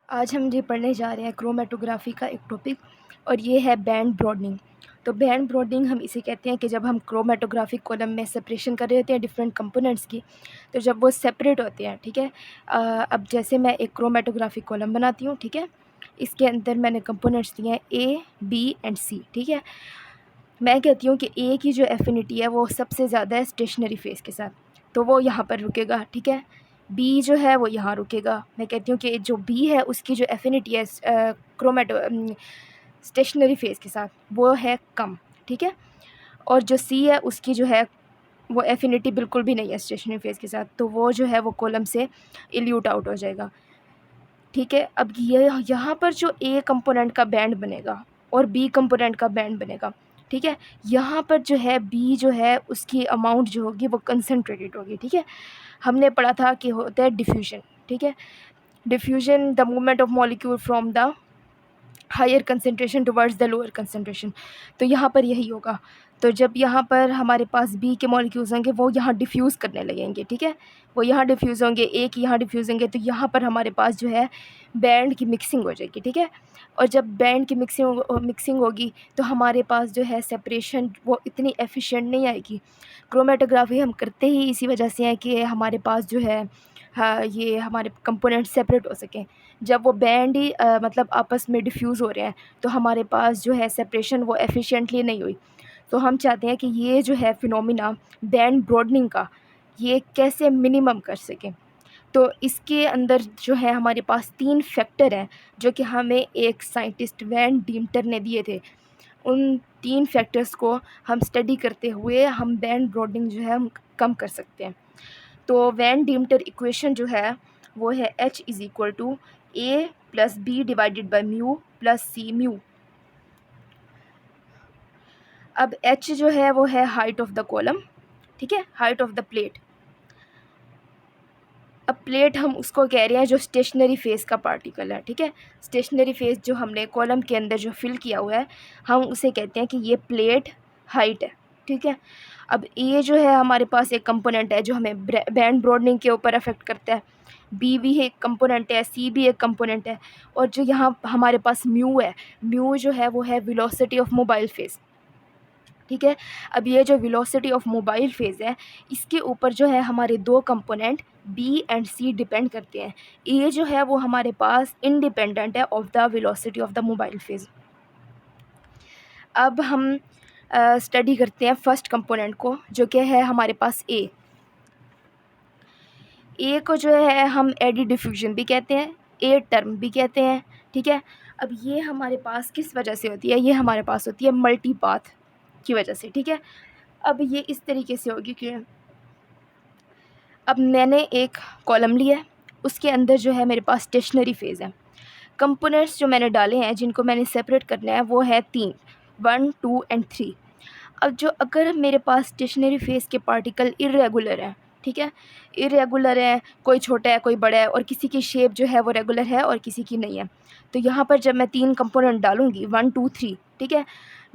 आज हम ये पढ़ने जा रहे हैं क्रोमेटोग्राफी का एक टॉपिक और ये है बैंड ब्रॉडनिंग। तो बैंड ब्रॉडनिंग हम इसे कहते हैं कि जब हम क्रोमेटोग्राफिक कॉलम में सेपरेशन कर रहे होते हैं डिफरेंट कंपोनेंट्स की, तो जब वो सेपरेट होते हैं, ठीक है। अब जैसे मैं एक क्रोमेटोग्राफिक कॉलम बनाती हूँ, ठीक है। इसके अंदर मैंने कंपोनेंट्स दिए हैं ए, बी एंड सी, ठीक है। मैं कहती हूँ कि ए की जो एफिनिटी है वो सबसे ज़्यादा है स्टेशनरी फेस के साथ, तो वो यहाँ पर रुकेगा, ठीक है। बी जो है वो यहाँ रुकेगा। मैं कहती हूँ कि जो बी है उसकी जो एफिनिटी है क्रोमेटो स्टेशनरी फेस के साथ वो है कम, ठीक है। और जो सी है उसकी जो है वो एफिनिटी बिल्कुल भी नहीं है स्टेशनरी फेस के साथ, तो वो जो है वो कॉलम से इल्यूट आउट हो जाएगा, ठीक है। अब ये यहाँ पर जो ए कंपोनेंट का बैंड बनेगा और बी कंपोनेंट का बैंड बनेगा, ठीक है। यहाँ पर जो है बी जो है उसकी अमाउंट जो होगी वो कंसनट्रेटेड होगी, ठीक है। हमने पढ़ा था कि होता है डिफ्यूजन, ठीक है। Diffusion the movement of molecule from the higher concentration towards the lower concentration, तो यहाँ पर यही होगा। तो जब यहाँ पर हमारे पास बी के मॉलिक्यूल्स होंगे वो यहाँ डिफ्यूज़ करने लगेंगे, ठीक है। वो यहाँ डिफ्यूज़ होंगे, एक यहाँ डिफ्यूज़ होंगे, तो यहाँ पर हमारे पास जो है बैंड की मिक्सिंग हो जाएगी, ठीक है। और जब बैंड की मिक्सिंग होगी तो हमारे पास जो है सेपरेशन वो इतनी एफिशिएंट नहीं आएगी। क्रोमेटोग्राफी हम करते ही इसी वजह से है कि हमारे पास जो है, हाँ, ये हमारे कंपोनेंट सेपरेट हो सकें। जब वो बैंड ही मतलब आपस में डिफ्यूज़ हो रहे हैं तो हमारे पास जो है सेपरेशन वो एफिशिएंटली नहीं हुई। तो हम चाहते हैं कि ये जो है फिनोमिना बैंड ब्रॉडनिंग का, ये कैसे मिनिमम कर सकें। तो इसके अंदर जो है हमारे पास 3 फैक्टर हैं जो कि हमें एक साइंटिस्ट वैन डीमटर ने दिए थे। उन 3 फैक्टर्स को हम स्टडी करते हुए हम बैंड ब्रॉडनिंग जो है हम कम कर सकते हैं। तो वैन डीमटर इक्वेशन जो है वो है H is equal to A plus B divided by mu plus C mu. अब H जो है वो है हाइट ऑफ द कॉलम, ठीक है, हाइट ऑफ द प्लेट। अब प्लेट हम उसको कह रहे हैं जो स्टेशनरी फेस का पार्टिकल है, ठीक है। स्टेशनरी फेस जो हमने कॉलम के अंदर जो फिल किया हुआ है हम उसे कहते हैं कि ये प्लेट हाइट है, ठीक है। अब ये जो है हमारे पास एक कंपोनेंट है जो हमें बैंड ब्रॉडनिंग के ऊपर अफेक्ट करता है। बी भी एक कंपोनेंट है, सी भी एक कंपोनेंट है, और जो यहाँ हमारे पास म्यू है, म्यू जो है वो है वेलोसिटी ऑफ मोबाइल फेस, ठीक है। अब ये जो वेलोसिटी ऑफ मोबाइल फेज़ है इसके ऊपर जो है हमारे 2 component B and C depend करते हैं। ये जो है वो हमारे पास इंडिपेंडेंट है of the velocity of the mobile phase. अब हम स्टडी करते हैं फर्स्ट कंपोनेंट को जो कि है हमारे पास ए। ए को जो है हम एडी डिफ्यूजन भी कहते हैं, ए टर्म भी कहते हैं, ठीक है। अब ये हमारे पास किस वजह से होती है, ये हमारे पास होती है मल्टी पाथ की वजह से, ठीक है। अब ये इस तरीके से होगी कि अब मैंने एक कॉलम लिया है, उसके अंदर जो है मेरे पास स्टेशनरी फेज़ है। कंपोनेंट्स जो मैंने डाले हैं जिनको मैंने सेपरेट करना है वो है 3, 1, 2 एंड 3। अब जो अगर मेरे पास स्टेशनरी फेज़ के पार्टिकल इर्रेगुलर हैं, ठीक है, इर्रेगुलर हैं, कोई छोटा है कोई बड़ा है और किसी की शेप जो है वो रेगुलर है और किसी की नहीं है, तो यहाँ पर जब मैं 3 कंपोनेंट डालूँगी 1, 2, 3, ठीक है,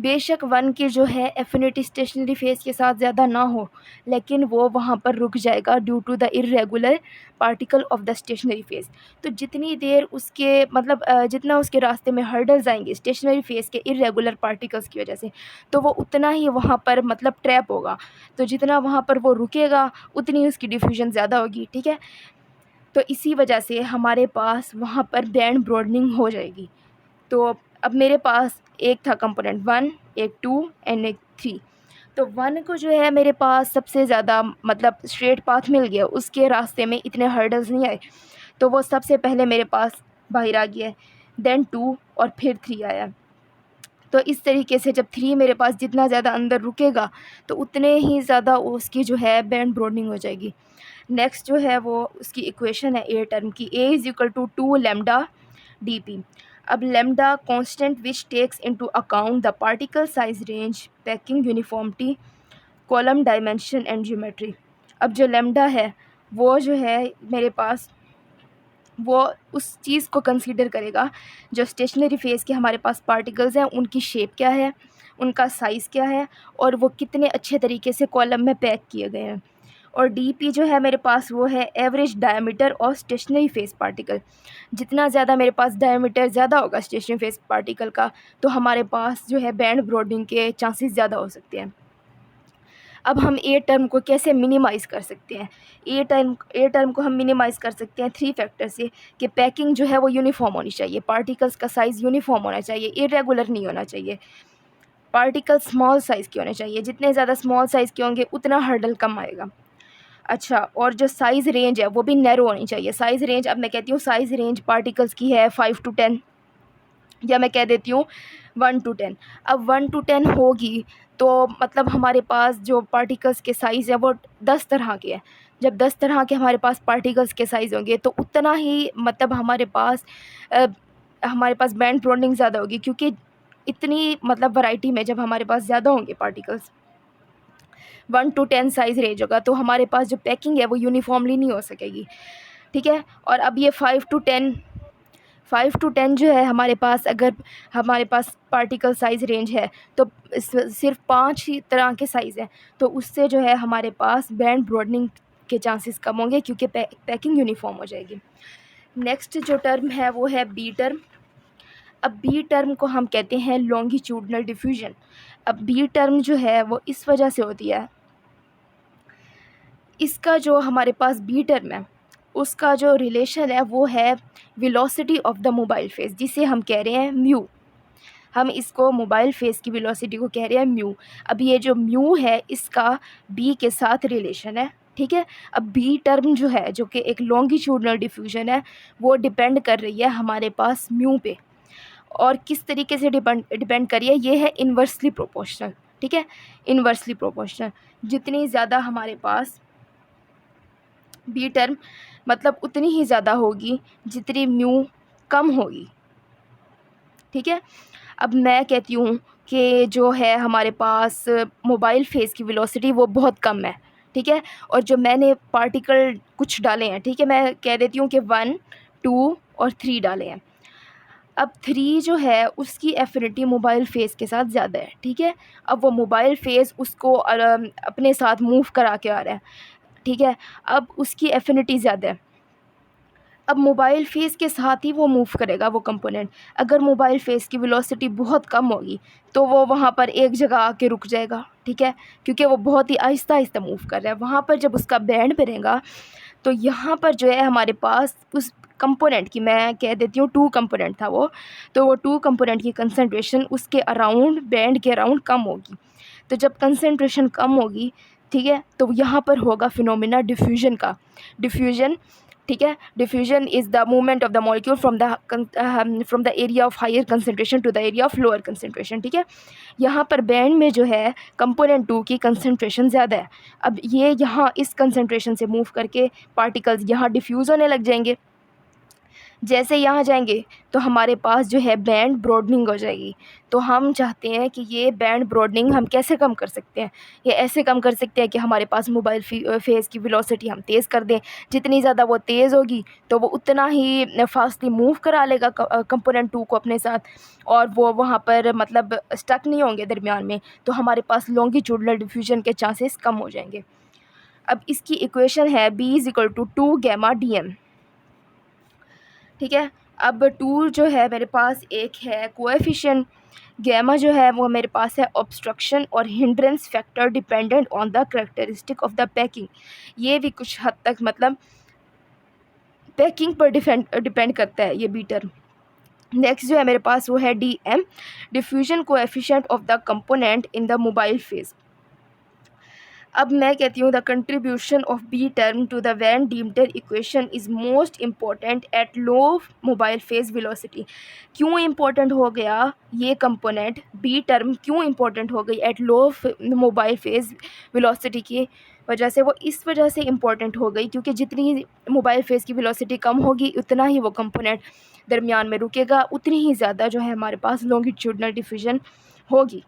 बेशक 1 की जो है एफिनिटी स्टेशनरी फेज़ के साथ ज़्यादा ना हो, लेकिन वो वहाँ पर रुक जाएगा due to the irregular particle of the stationary phase. तो जितनी देर उसके मतलब जितना उसके रास्ते में हर्डल्स आएंगे स्टेशनरी फेज़ के इर्रेगुलर पार्टिकल्स की वजह से, तो वो उतना ही वहाँ पर मतलब ट्रैप होगा। तो जितना वहाँ पर वो रुकेगा उतनी उसकी डिफ्यूजन ज़्यादा होगी, ठीक है। तो इसी वजह से हमारे पास वहाँ पर बैंड ब्रॉडनिंग हो जाएगी। तो अब मेरे पास एक था कंपोनेंट 1, एक 2 एंड एक 3। तो 1 को जो है मेरे पास सबसे ज़्यादा मतलब स्ट्रेट पाथ मिल गया, उसके रास्ते में इतने हर्डल्स नहीं आए, तो वो सबसे पहले मेरे पास बाहर आ गया, देन 2 और फिर 3 आया। तो इस तरीके से जब 3 मेरे पास जितना ज़्यादा अंदर रुकेगा तो उतने ही ज़्यादा उसकी जो है बैंड ब्रॉडनिंग हो जाएगी। नेक्स्ट जो है वो उसकी इक्वेशन है ए टर्म की, A is equal to 2 lambda D P. अब lambda constant which takes into account the particle size range, packing uniformity, column dimension and geometry. अब जो लैम्डा है वो जो है मेरे पास वो उस चीज़ को कंसीडर करेगा जो स्टेशनरी फेज़ के हमारे पास पार्टिकल्स हैं उनकी शेप क्या है, उनका साइज़ क्या है और वो कितने अच्छे तरीके से कॉलम में पैक किए गए हैं। और डी पी जो है मेरे पास वो है एवरेज डायमीटर और स्टेशनरी फेस पार्टिकल। जितना ज़्यादा मेरे पास डायमीटर ज़्यादा होगा स्टेशनरी फेस पार्टिकल का, तो हमारे पास जो है बैंड ब्रॉडनिंग के चांसेस ज़्यादा हो सकते हैं। अब हम ए टर्म को कैसे मिनिमाइज़ कर सकते हैं? ए टर्म को हम मिनिमाइज़ कर सकते हैं 3 फैक्टर से, कि पैकिंग जो है वो यूनिफ़ॉर्म होनी चाहिए, पार्टिकल्स का साइज़ यूनिफ़ॉर्म होना चाहिए, इर्रेगुलर नहीं होना चाहिए, पार्टिकल स्मॉल साइज़ के होने चाहिए। जितने ज़्यादा स्मॉल साइज़ के होंगे उतना हर्डल कम आएगा। अच्छा, और जो साइज़ रेंज है वो भी नैरो होनी चाहिए। साइज़ रेंज, अब मैं कहती हूँ साइज़ रेंज पार्टिकल्स की है 5 to 10, या मैं कह देती हूँ 1 to 10। अब 1 to 10 होगी तो मतलब हमारे पास जो पार्टिकल्स के साइज़ है वो 10 तरह के हैं। जब 10 तरह के हमारे पास पार्टिकल्स के साइज़ होंगे तो उतना ही मतलब हमारे पास बैंड ब्रॉडनिंग ज़्यादा होगी, क्योंकि इतनी मतलब वैरायटी में जब हमारे पास ज़्यादा होंगे पार्टिकल्स, 1 to 10 साइज़ रेंज होगा, तो हमारे पास जो पैकिंग है वो यूनिफ़ॉर्मली नहीं हो सकेगी। ठीक है, और अब ये 5 to 10 जो है हमारे पास, अगर हमारे पास पार्टिकल साइज़ रेंज है तो सिर्फ 5 ही तरह के साइज़ हैं, तो उससे जो है हमारे पास बैंड ब्रॉडनिंग के चांसेस कम होंगे, क्योंकि पैकिंग यूनिफ़ॉर्म हो जाएगी। नेक्स्ट जो टर्म है वो है बी टर्म। अब बी टर्म को हम कहते हैं लॉन्गिट्यूडनल डिफ्यूजन। अब बी टर्म जो है वो इस वजह से होती है, इसका जो हमारे पास बी टर्म है उसका जो रिलेशन है वो है velocity of the mobile face, जिसे हम कह रहे हैं म्यू। हम इसको मोबाइल फेस की वेलोसिटी को कह रहे हैं म्यू। अब ये जो म्यू है इसका बी के साथ रिलेशन है। ठीक है, अब बी टर्म जो है, जो कि एक लॉन्गिट्यूडनल डिफ्यूजन है, वो डिपेंड कर रही है हमारे पास म्यू पे। और किस तरीके से डिपेंड कर रही है, ये है इन्वर्सली प्रोपोर्शनल। ठीक है, इन्वर्सली प्रोपोर्शनल। जितनी ज़्यादा हमारे पास बी टर्म मतलब उतनी ही ज़्यादा होगी जितनी म्यू कम होगी। ठीक है, अब मैं कहती हूँ कि जो है हमारे पास मोबाइल फेस की वेलोसिटी वो बहुत कम है। ठीक है, और जो मैंने पार्टिकल कुछ डाले हैं, ठीक है, मैं कह देती हूँ कि 1, 2 और 3 डाले हैं। अब 3 जो है उसकी एफिनिटी मोबाइल फेस के साथ ज़्यादा है। ठीक है, अब वो मोबाइल फेस उसको अपने साथ मूव करा के आ रहा है। ठीक है, अब उसकी एफिनिटी ज़्यादा है। अब मोबाइल फेस के साथ ही वो मूव करेगा वो कंपोनेंट। अगर मोबाइल फेस की वेलोसिटी बहुत कम होगी तो वो वहाँ पर एक जगह आके रुक जाएगा। ठीक है, क्योंकि वो बहुत ही आहिस्ता आहिस्ता मूव कर रहा है। वहाँ पर जब उसका बैंड बनेगा तो यहाँ पर जो है हमारे पास उस कंपोनेंट की, मैं कह देती हूँ 2 कंपोनेंट था वो, तो वो 2 कंपोनेंट की कंसंट्रेशन उसके अराउंड, बैंड के अराउंड कम होगी। तो जब कंसंट्रेशन कम होगी, ठीक है, तो यहाँ पर होगा फिनोमिना डिफ्यूजन का। डिफ्यूजन, ठीक है, diffusion is the movement of the molecule from the area of higher concentration to the area of lower concentration. ठीक है, यहाँ पर बैंड में जो है कंपोनेंट 2 की कंसंट्रेशन ज़्यादा है। अब ये यहाँ इस कंसंट्रेशन से मूव करके पार्टिकल्स यहाँ डिफ्यूज़ होने लग जाएंगे। जैसे यहाँ जाएंगे तो हमारे पास जो है बैंड ब्रॉडनिंग हो जाएगी। तो हम चाहते हैं कि ये बैंड ब्रॉडनिंग हम कैसे कम कर सकते हैं? ये ऐसे कम कर सकते हैं कि हमारे पास मोबाइल फेस की वेलोसिटी हम तेज़ कर दें। जितनी ज़्यादा वो तेज़ होगी तो वो उतना ही फास्टली मूव करा लेगा कंपोनेंट 2 को अपने साथ, और वो वहाँ पर मतलब स्टक नहीं होंगे दरमियान में। तो हमारे पास लॉन्गिट्यूडनल डिफ्यूजन के चांसेस कम हो जाएंगे। अब इसकी इक्वेशन है B=2 गैमा DM। ठीक है, अब 2 जो है मेरे पास एक है कोएफिशिएंट, गैमा जो है वो मेरे पास है ऑब्स्ट्रक्शन और hindrance factor dependent on the characteristic of the packing. ये भी कुछ हद तक मतलब पैकिंग पर डिपेंड करता है ये बी टर्म। नेक्स्ट जो है मेरे पास वो है DM, diffusion coefficient of the component in the mobile phase. अब मैं कहती हूँ the contribution of B term to the van Deemter equation is most important at low mobile phase velocity. क्यों इम्पोर्टेंट हो गया ये कंपोनेंट, बी टर्म क्यों important हो गई at low mobile phase velocity की वजह से? वो इस वजह से इम्पोर्टेंट हो गई क्योंकि जितनी मोबाइल फेज की वेलोसिटी कम होगी उतना ही वो कंपोनेंट दरमियान में रुकेगा, उतनी ही ज़्यादा जो है हमारे पास लॉन्गिट्यूडनल डिफ्यूजन होगी।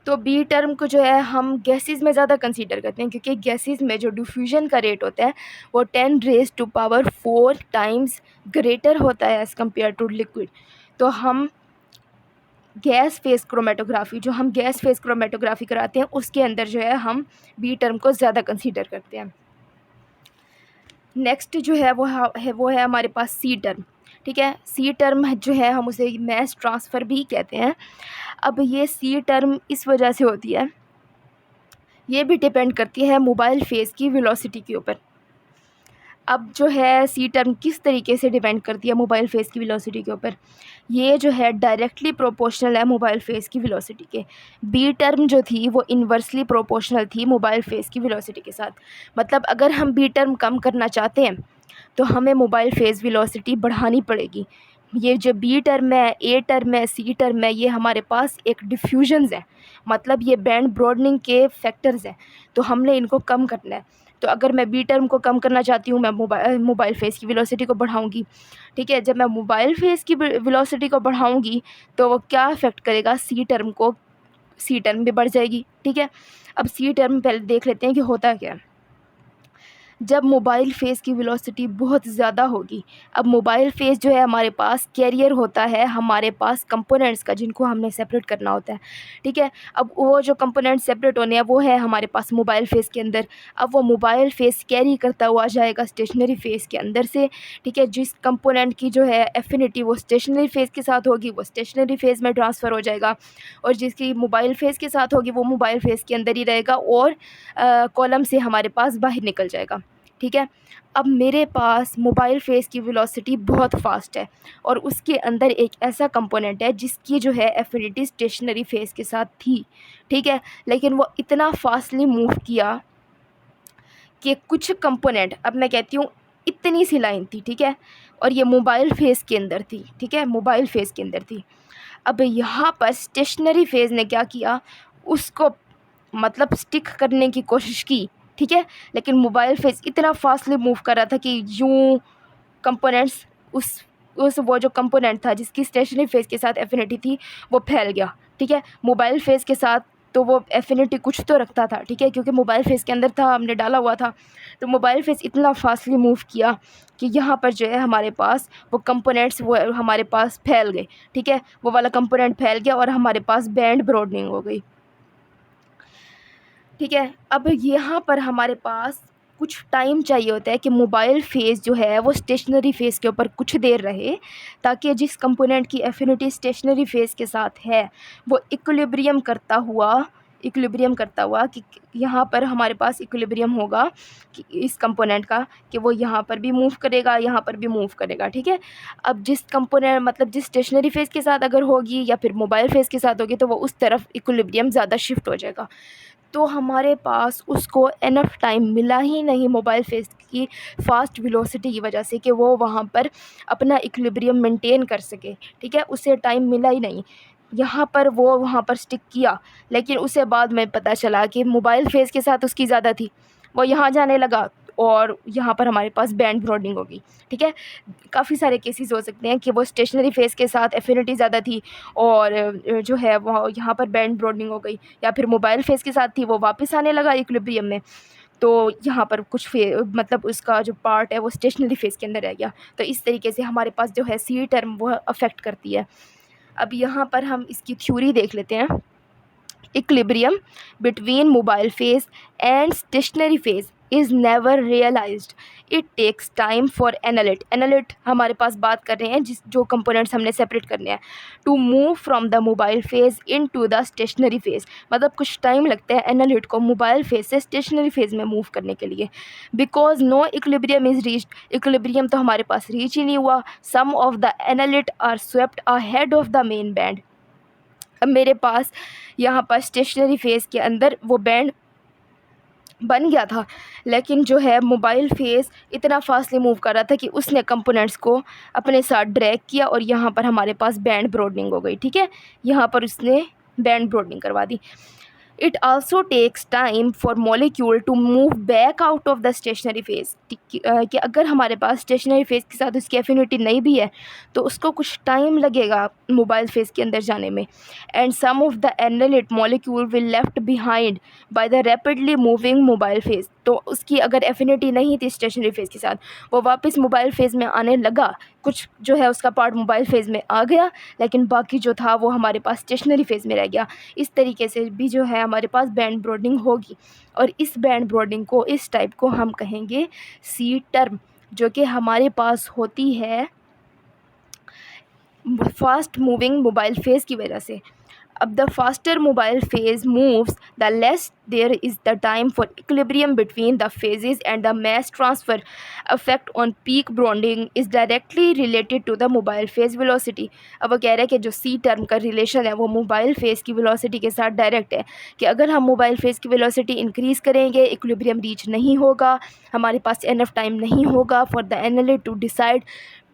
तो बी टर्म को जो है हम गैसेस में ज़्यादा कंसीडर करते हैं, क्योंकि गैसेस में जो डिफ्यूजन का रेट होता है वो 10⁻⁴ टाइम्स ग्रेटर होता है एज़ कम्पेयर टू लिक्विड। तो हम गैस फेस क्रोमेटोग्राफी, जो हम गैस फेस क्रोमेटोग्राफी कराते हैं उसके अंदर जो है हम बी टर्म को ज़्यादा कंसीडर करते हैं। नेक्स्ट जो है वो है हमारे पास सी टर्म। ठीक है, सी टर्म जो है हम उसे मैस ट्रांसफ़र भी कहते हैं। अब ये सी टर्म इस वजह से होती है, ये भी डिपेंड करती है मोबाइल फेज़ की वेलोसिटी के ऊपर। अब जो है सी टर्म किस तरीके से डिपेंड करती है मोबाइल फेज़ की वेलोसिटी के ऊपर, ये जो है डायरेक्टली प्रोपोर्शनल है मोबाइल फेज़ की वेलोसिटी के। बी टर्म जो थी वो इन्वर्सली प्रोपोर्शनल थी मोबाइल फेज़ की वेलोसिटी के साथ। मतलब अगर हम बी टर्म कम करना चाहते हैं तो हमें मोबाइल फेज़ वेलोसिटी बढ़ानी पड़ेगी। ये जो बी टर्म है, ए टर्म है, सी टर्म है, ये हमारे पास एक डिफ्यूजन्स है, मतलब ये बैंड ब्रॉडनिंग के फैक्टर्स हैं, तो हमने इनको कम करना है। तो अगर मैं बी टर्म को कम करना चाहती हूँ, मैं मोबाइल फेज़ की वेलोसिटी को बढ़ाऊँगी। ठीक है, जब मैं मोबाइल फेज़ की वेलोसिटी को बढ़ाऊँगी तो वो क्या अफेक्ट करेगा, सी टर्म को, सी टर्म भी बढ़ जाएगी। ठीक है, अब सी टर्म पहले देख लेते हैं कि होता क्या है। जब मोबाइल फेज़ की वेलोसिटी बहुत ज़्यादा होगी, अब मोबाइल फेज़ जो है हमारे पास कैरियर होता है हमारे पास कंपोनेंट्स का, जिनको हमने सेपरेट करना होता है। ठीक है, अब वो जो कंपोनेंट्स सेपरेट होने हैं वो है हमारे पास मोबाइल फेज़ के अंदर। अब वो मोबाइल फेज़ कैरी करता हुआ जाएगा स्टेशनरी फेज़ के अंदर से। ठीक है, जिस कंपोनेंट की जो है एफिनिटी वो स्टेशनरी फेज़ के साथ होगी वो स्टेशनरी फेज़ में ट्रांसफ़र हो जाएगा, और जिसकी मोबाइल फेज़ के साथ होगी वो मोबाइल फेज़ के अंदर ही रहेगा और कॉलम से हमारे पास बाहर निकल जाएगा। ठीक है, अब मेरे पास मोबाइल फेज़ की वेलोसिटी बहुत फ़ास्ट है और उसके अंदर एक ऐसा कंपोनेंट है जिसकी जो है एफिनिटी स्टेशनरी फेज़ के साथ थी। ठीक है, लेकिन वो इतना फास्टली मूव किया कि कुछ कंपोनेंट, अब मैं कहती हूँ इतनी सी लाइन थी, ठीक है, और ये मोबाइल फेज़ के अंदर थी। ठीक है, मोबाइल फेज़ के अंदर थी। अब यहाँ पर स्टेशनरी फेज़ ने क्या किया, उसको मतलब स्टिक करने की कोशिश की। ठीक है, लेकिन मोबाइल फेज़ इतना फास्टली मूव कर रहा था कि यूँ कंपोनेंट्स उस वो जो कंपोनेंट था जिसकी स्टेशनरी फेज़ के साथ एफिनिटी थी वो फैल गया। ठीक है, मोबाइल फेज़ के साथ तो वो एफिनिटी कुछ तो रखता था। ठीक है, क्योंकि मोबाइल फेज़ के अंदर था, हमने डाला हुआ था, तो मोबाइल फेज़ इतना फास्टली मूव किया कि यहाँ पर जो है हमारे पास वो कंपोनेंट्स वो हमारे पास फैल गए। ठीक है, वो वाला कंपोनेंट फैल गया और हमारे पास बैंड ब्रॉडनिंग हो गई। ठीक है, अब यहाँ पर हमारे पास कुछ टाइम चाहिए होता है कि मोबाइल फेज़ जो है वो स्टेशनरी फेज़ के ऊपर कुछ देर रहे, ताकि जिस कंपोनेंट की एफिनिटी स्टेशनरी फेज़ के साथ है वो इक्विलिब्रियम करता हुआ कि यहाँ पर हमारे पास इक्विलिब्रियम होगा कि इस कंपोनेंट का, कि वो यहाँ पर भी मूव करेगा, यहाँ पर भी मूव करेगा। ठीक है, अब जिस कंपोनेंट मतलब जिस स्टेशनरी फेज़ के साथ अगर होगी या फिर मोबाइल फेज़ के साथ होगी तो वो उस तरफ इक्विलिब्रियम ज़्यादा शिफ्ट हो जाएगा। तो हमारे पास उसको इनफ टाइम मिला ही नहीं मोबाइल फेज़ की फ़ास्ट वेलोसिटी की वजह से कि वो वहाँ पर अपना इक्विलिब्रियम मेंटेन कर सके। ठीक है, उसे टाइम मिला ही नहीं। यहाँ पर वो वहाँ पर स्टिक किया, लेकिन उसे बाद में पता चला कि मोबाइल फेज़ के साथ उसकी ज़्यादा थी, वो यहाँ जाने लगा और यहाँ पर हमारे पास बैंड ब्रॉडनिंग होगी। ठीक है, काफ़ी सारे केसेस हो सकते हैं कि वो स्टेशनरी फेज़ के साथ एफिनिटी ज़्यादा थी और जो है वो यहाँ पर बैंड ब्रॉडनिंग हो गई, या फिर मोबाइल फेज़ के साथ थी वो वापस आने लगा इक्विलिब्रियम में, तो यहाँ पर कुछ मतलब उसका जो पार्ट है वो स्टेशनरी फेज़ के अंदर रह गया। तो इस तरीके से हमारे पास जो है सी टर्म वो अफेक्ट करती है। अब यहाँ पर हम इसकी थ्योरी देख लेते हैं। Equilibrium between mobile phase and stationary phase is never realised, it takes time for analyte हमारे पास बात कर रहे हैं जो कंपोनेंट्स हमने सेपरेट करने हैं, to move from the mobile phase into the stationary phase, मतलब कुछ टाइम लगता है एनालिट को मोबाइल फेज़ से स्टेशनरी फेज़ में मूव करने के लिए। Because no equilibrium is reached, equilibrium तो हमारे पास रीच ही नहीं हुआ। Some of the analyte are swept ahead of the main band. अब मेरे पास यहाँ पर स्टेशनरी फेज़ के अंदर वो बैंड बन गया था, लेकिन जो है मोबाइल फेज़ इतना फास्टली मूव कर रहा था कि उसने कंपोनेंट्स को अपने साथ ड्रैग किया और यहाँ पर हमारे पास बैंड ब्रॉडनिंग हो गई। ठीक है, यहाँ पर उसने बैंड ब्रॉडनिंग करवा दी। It also takes time for molecule to move back out of the stationary phase, कि अगर हमारे पास स्टेशनरी फेज़ के साथ उसकी एफिनिटी नहीं भी है तो उसको कुछ टाइम लगेगा मोबाइल फेज़ के अंदर जाने में। And some of the analyte molecule will left behind by the rapidly moving mobile phase, तो उसकी अगर एफिनिटी नहीं थी स्टेशनरी फेज़ के साथ वो वापस मोबाइल फेज़ में आने लगा कुछ जो है उसका पार्ट मोबाइल फेज़ में आ गया, लेकिन बाकी जो था वो हमारे पास स्टेशनरी फेज़ में रह गया। इस तरीके से भी जो है हमारे पास बैंड ब्रॉडनिंग होगी, और इस बैंड ब्रॉडनिंग को, इस टाइप को हम कहेंगे सी टर्म, जो कि हमारे पास होती है फास्ट मूविंग मोबाइल फेज़ की वजह से। अब the faster mobile phase moves, the less there is the time for equilibrium between the phases, and the mass transfer effect on peak bonding is directly related to the mobile phase velocity। अब वो कह रहे हैं कि जो सी term का relation है वो मोबाइल फेज़ की वेलोसिटी के साथ डायरेक्ट है, कि अगर हम मोबाइल फेज़ की वेलोसिटी इंक्रीज़ करेंगे, इक्विलिब्रियम रीच नहीं होगा, हमारे पास इनफ टाइम नहीं होगा for the analyst to decide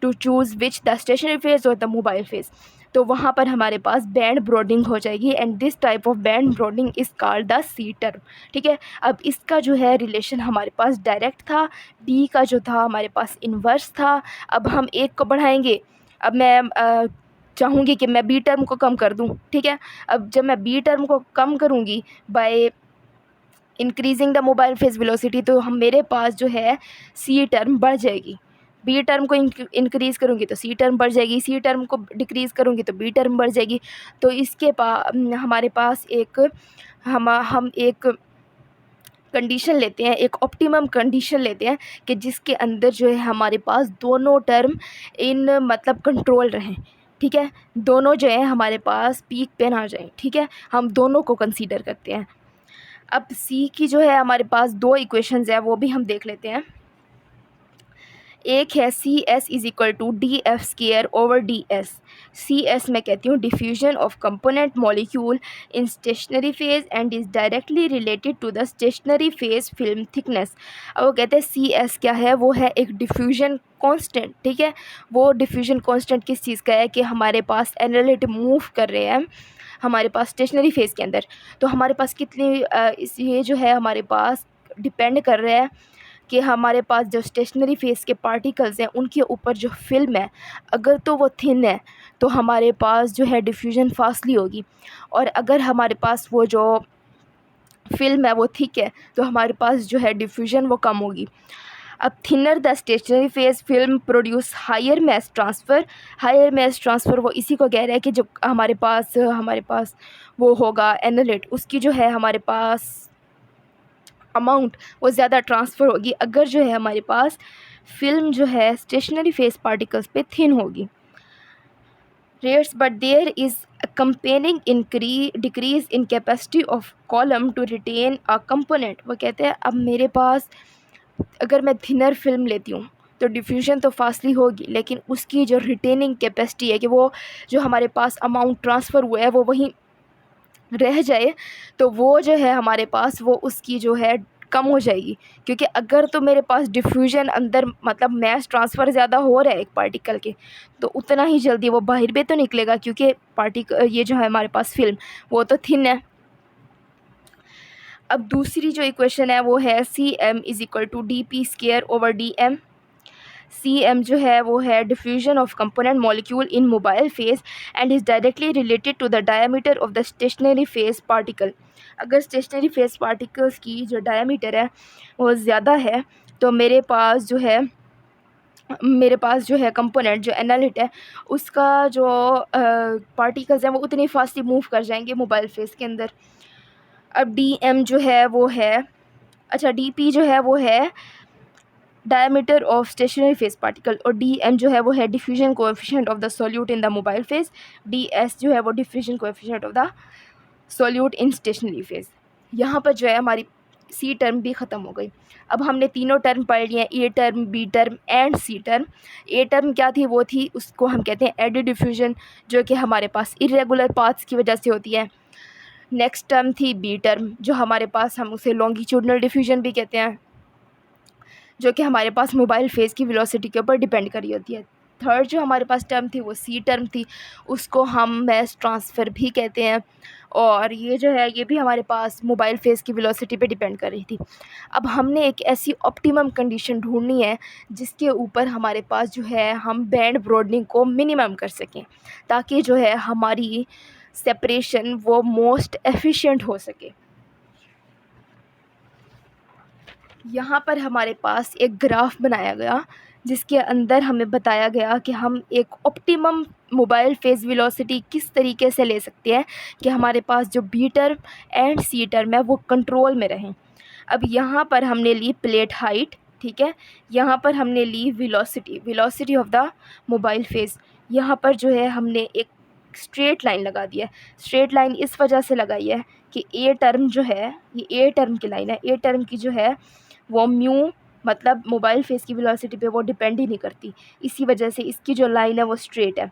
to choose which the stationary phase और द मोबाइल फेज़, तो वहाँ पर हमारे पास बैंड ब्रॉडनिंग हो जाएगी, and this type of band broadening is called the C term. ठीक है, अब इसका जो है रिलेशन हमारे पास डायरेक्ट था, बी का जो था हमारे पास इन्वर्स था। अब हम एक को बढ़ाएंगे, अब मैं चाहूँगी कि मैं बी टर्म को कम कर दूँ। ठीक है, अब जब मैं बी टर्म को कम करूँगी by increasing the mobile phase velocity, तो मेरे पास जो है सी टर्म बढ़ जाएगी। बी टर्म को इंक्रीज़ करूँगी तो सी टर्म बढ़ जाएगी, सी टर्म को डिक्रीज़ करूँगी तो बी टर्म बढ़ जाएगी। तो इसके हमारे पास हम एक कंडीशन लेते हैं, एक ऑप्टिमम कंडीशन लेते हैं, कि जिसके अंदर जो है हमारे पास दोनों टर्म इन मतलब कंट्रोल रहें। ठीक है, दोनों जो है हमारे पास पीक पे ना जाएँ। ठीक है, हम दोनों को कंसीडर करते हैं। अब सी की जो है हमारे पास दो इक्वेशंस है, वो भी हम देख लेते हैं। एक है C S is equal to D F square over D S. C S मैं कहती हूँ diffusion of component molecule in stationary phase and is directly related to the stationary phase film thickness. अब वो कहते हैं सी एस क्या है, वो है एक डिफ्यूजन कांस्टेंट। ठीक है, वो डिफ्यूजन कांस्टेंट किस चीज़ का है, कि हमारे पास एनालिट मूव कर रहे हैं हमारे पास स्टेशनरी फेज़ के अंदर, तो हमारे पास कितनी ये जो है हमारे पास डिपेंड कर रहा है कि हमारे पास जो स्टेशनरी फेज़ के पार्टिकल्स हैं उनके ऊपर जो फिल्म है, अगर तो वो थिन है तो हमारे पास जो है डिफ्यूजन फास्टली होगी, और अगर हमारे पास वो जो फिल्म है वो थिक है तो हमारे पास जो है डिफ्यूजन वो कम होगी। अब thinner the stationary phase film produce higher mass transfer. Higher mass transfer वो इसी को कह रहा है कि जब हमारे पास वो होगा एनालिट, उसकी जो है हमारे पास अमाउंट वो ज़्यादा ट्रांसफ़र होगी अगर जो है हमारे पास फिल्म जो है स्टेशनरी फेज पार्टिकल्स पे थिन होगी। Rates but there is accompanying decrease in capacity of column to retain a component. वो कहते हैं अब मेरे पास अगर मैं थिनर फिल्म लेती हूँ तो डिफ्यूजन तो फास्टली होगी, लेकिन उसकी जो रिटेनिंग कैपेसिटी है कि वो जो हमारे पास अमाउंट ट्रांसफ़र हुआ है वो वहीं रह जाए, तो वो जो है हमारे पास वो उसकी जो है कम हो जाएगी। क्योंकि अगर तो मेरे पास डिफ्यूजन अंदर मतलब मैस ट्रांसफ़र ज़्यादा हो रहा है एक पार्टिकल के, तो उतना ही जल्दी वो बाहर भी तो निकलेगा, क्योंकि ये जो है हमारे पास फिल्म वो तो थिन है। अब दूसरी जो इक्वेशन है वो है C M is equal to D P square over D M. C M जो है वो है diffusion of component molecule in mobile phase and is directly related to the diameter of the stationary phase particle. अगर stationary phase particles की जो diameter है वो ज़्यादा है तो मेरे पास जो है कंपोनेंट जो एनालिट है उसका जो पार्टिकल्स हैं वो उतनी फास्टली मूव कर जाएंगे मोबाइल फेज के अंदर। अब डी एम जो है वो है डी पी जो है वो है diameter of stationery phase particle, और डी एम जो है वो है diffusion coefficient of the solute in the mobile phase. D S जो है वो diffusion coefficient of the solute in stationary phase. यहाँ पर जो है हमारी सी टर्म भी ख़त्म हो गई। अब हमने तीनों टर्म पढ़ लिए, A term, B term and C term. A term क्या थी, वो थी उसको हम कहते हैं एडी डिफ्यूजन, जो कि हमारे पास इरेगुलर पाथ्स की वजह से होती है। नेक्स्ट टर्म थी बी टर्म, जो हमारे पास हम उसे लॉन्गिट्यूडनल डिफ्यूजन भी कहते हैं, जो कि हमारे पास मोबाइल फेज़ की वेलोसिटी के ऊपर डिपेंड करी होती है। थर्ड जो हमारे पास टर्म थी वो सी टर्म थी, उसको हम मैस ट्रांसफ़र भी कहते हैं, और ये जो है ये भी हमारे पास मोबाइल फेज़ की वेलोसिटी पे डिपेंड कर रही थी। अब हमने एक ऐसी ऑप्टिमम कंडीशन ढूंढनी है जिसके ऊपर हमारे पास जो है हम बैंड ब्रॉडनिंग को मिनिमम कर सकें, ताकि जो है हमारी सेपरेशन वो मोस्ट एफिशिएंट हो सके। यहाँ पर हमारे पास एक ग्राफ बनाया गया जिसके अंदर हमें बताया गया कि हम एक ऑप्टिमम मोबाइल फेज़ वेलोसिटी किस तरीके से ले सकते हैं कि हमारे पास जो B term and C term है वो कंट्रोल में रहें। अब यहाँ पर हमने ली प्लेट हाइट, ठीक है, यहाँ पर हमने ली velocity of the mobile phase. यहाँ पर जो है हमने एक स्ट्रेट लाइन लगा दिया है। स्ट्रेट लाइन इस वजह से लगाई है कि ए टर्म जो है, ये ए टर्म की लाइन है, ए टर्म की जो है वो म्यू मतलब मोबाइल फेस की वेलोसिटी पे वो डिपेंड ही नहीं करती, इसी वजह से इसकी जो लाइन है वो स्ट्रेट है।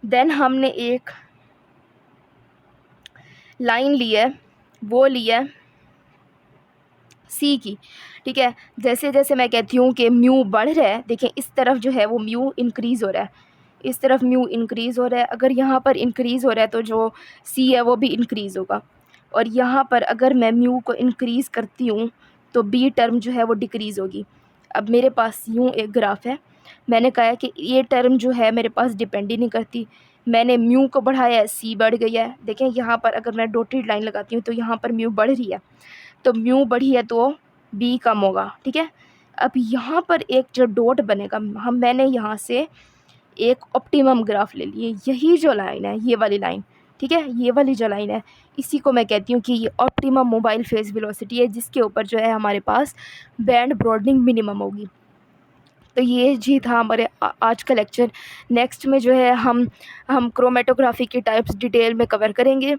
देन हमने एक लाइन ली है, वो ली है सी की, ठीक है। जैसे जैसे मैं कहती हूँ कि म्यू बढ़ रहा है, देखें इस तरफ जो है वो म्यू इंक्रीज़ हो रहा है, इस तरफ म्यू इंक्रीज़ हो रहा है। अगर यहाँ पर इंक्रीज़ हो रहा है तो जो सी है वो भी इंक्रीज़ होगा, और यहाँ पर अगर मैं म्यू को इंक्रीज़ करती हूँ तो बी टर्म जो है वो डिक्रीज़ होगी। अब मेरे पास यूँ एक ग्राफ है, मैंने कहा है कि ये टर्म जो है मेरे पास डिपेंड ही नहीं करती, मैंने म्यू को बढ़ाया है, सी बढ़ गई है। देखें यहाँ पर अगर मैं डॉटेड लाइन लगाती हूँ तो यहाँ पर म्यू बढ़ रही है, तो म्यू बढ़ी है तो बी कम होगा, ठीक है। अब यहाँ पर एक जो डॉट बनेगा, मैंने यहाँ से एक ऑप्टिमम ग्राफ ले लिए, यही जो लाइन है ये वाली लाइन, ठीक है, ये वाली जो लाइन है इसी को मैं कहती हूँ कि ये ऑप्टिमम मोबाइल फेस वेलोसिटी है, जिसके ऊपर जो है हमारे पास बैंड ब्रॉडनिंग मिनिमम होगी। तो ये जी था हमारे आज का लेक्चर। नेक्स्ट में जो है हम क्रोमेटोग्राफी की टाइप्स डिटेल में कवर करेंगे।